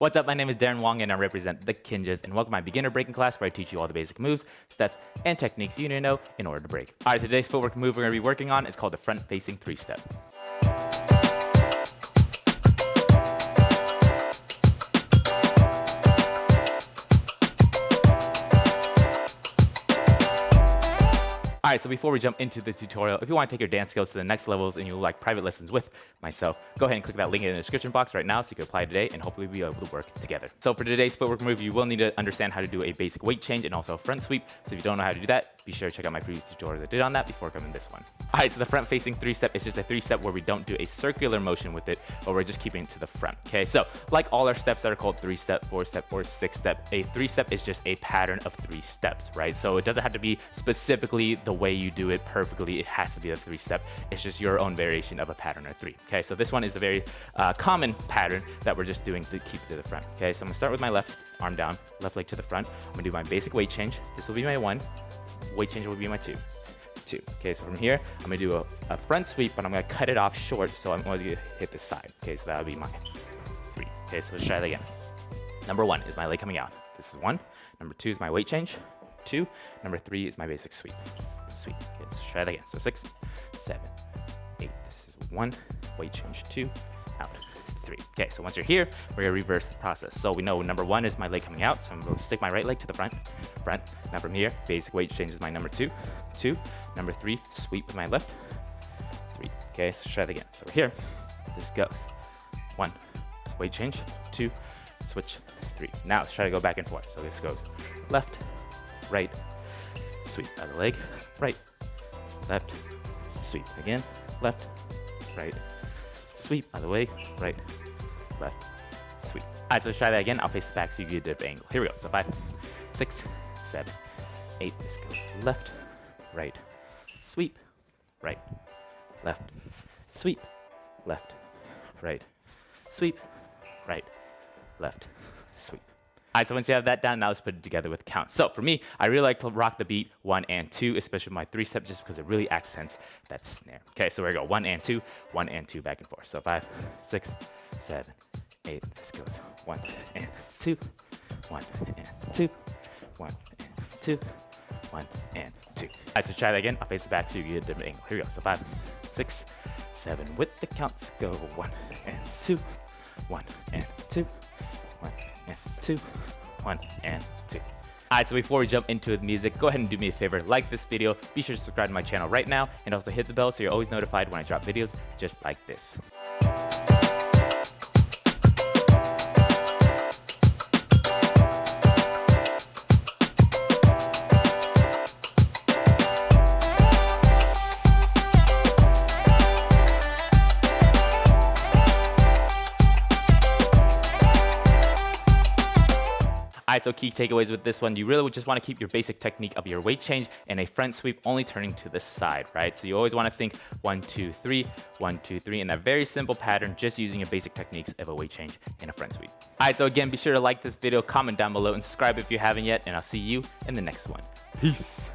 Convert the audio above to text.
What's up? My name is Darren Wong and I represent the Kinjas, and welcome to my beginner breaking class where I teach you all the basic moves, steps, and techniques you need to know in order to break. Alright, so today's footwork move we're going to be working on is called the front facing 3-step. Alright, so before we jump into the tutorial, if you want to take your dance skills to the next levels and you like private lessons with myself, go ahead and click that link in the description box right now so you can apply today and hopefully be able to work together. So for today's footwork move, you will need to understand how to do a basic weight change and also a front sweep. So if you don't know how to do that, be sure to check out my previous tutorials I did on that before coming to this one. Alright, so the front facing 3-step is just a 3-step where we don't do a circular motion with it, but we're just keeping it to the front. Okay, so like all our steps that are called 3-step, 4-step, or 6-step, a 3-step is just a pattern of 3 steps, right? So it doesn't have to be specifically the way you do it perfectly. It has to be a 3-step. It's just your own variation of a pattern of 3. Okay, so this one is a very common pattern that we're just doing to keep it to the front. Okay, so I'm gonna start with my left arm down, left leg to the front. I'm gonna do my basic weight change. This will be my 1. Weight change will be my 2. Okay, so from here, I'm gonna do a front sweep, but I'm gonna cut it off short, so I'm going to hit the side. Okay, so that would be my 3. Okay, so let's try that again. Number 1 is my leg coming out. This is 1. Number 2 is my weight change. 2. Number 3 is my basic sweep. Sweep. Okay, let's try that again. So 6, 7, 8. This is 1. Weight change 2. Out. 3. Okay, so once you're here, we're gonna reverse the process. So we know number 1 is my leg coming out, so I'm gonna stick my right leg to the front. Now from here, basic weight change is my number 2. Number 3, sweep with my left. 3. Okay, so try that again. So we're here. This goes. 1. Weight change. 2. Switch. 3. Now let's try to go back and forth. So this goes left, right, sweep. Other leg, right, left, sweep. Again, left, right, sweep. Other way, right, left, sweep. Alright, so let's try that again. I'll face the back so you get a different angle. Here we go. So 5, 6, 7, 8. This goes left, right, sweep, right, left, sweep, left, right, sweep, right, left, sweep. Alright, so once you have that down, now let's put it together with counts. So for me, I really like to rock the beat 1 and 2, especially my 3-step, just because it really accents that snare. Okay, so we're gonna go 1 and 2, 1 and 2 back and forth. So 5, 6, 7, 8. This goes 1 and 2, 1 and 2, 1 and 2, 1 and 2. Alright, so try that again. I'll face it back so you get a different angle. Here we go. So 5, 6, 7. With the counts, go 1 and 2, 1 and 2, 1 and 2, 1 and 2. Alright, so before we jump into the music, go ahead and do me a favor, like this video, be sure to subscribe to my channel right now, and also hit the bell so you're always notified when I drop videos just like this. Alright, so key takeaways with this one, you really just want to keep your basic technique of your weight change and a front sweep only turning to the side, right? So you always want to think 1, 2, 3, 1, 2, 3 in that very simple pattern, just using your basic techniques of a weight change and a front sweep. Alright, so again, be sure to like this video, comment down below, and subscribe if you haven't yet, and I'll see you in the next one. Peace.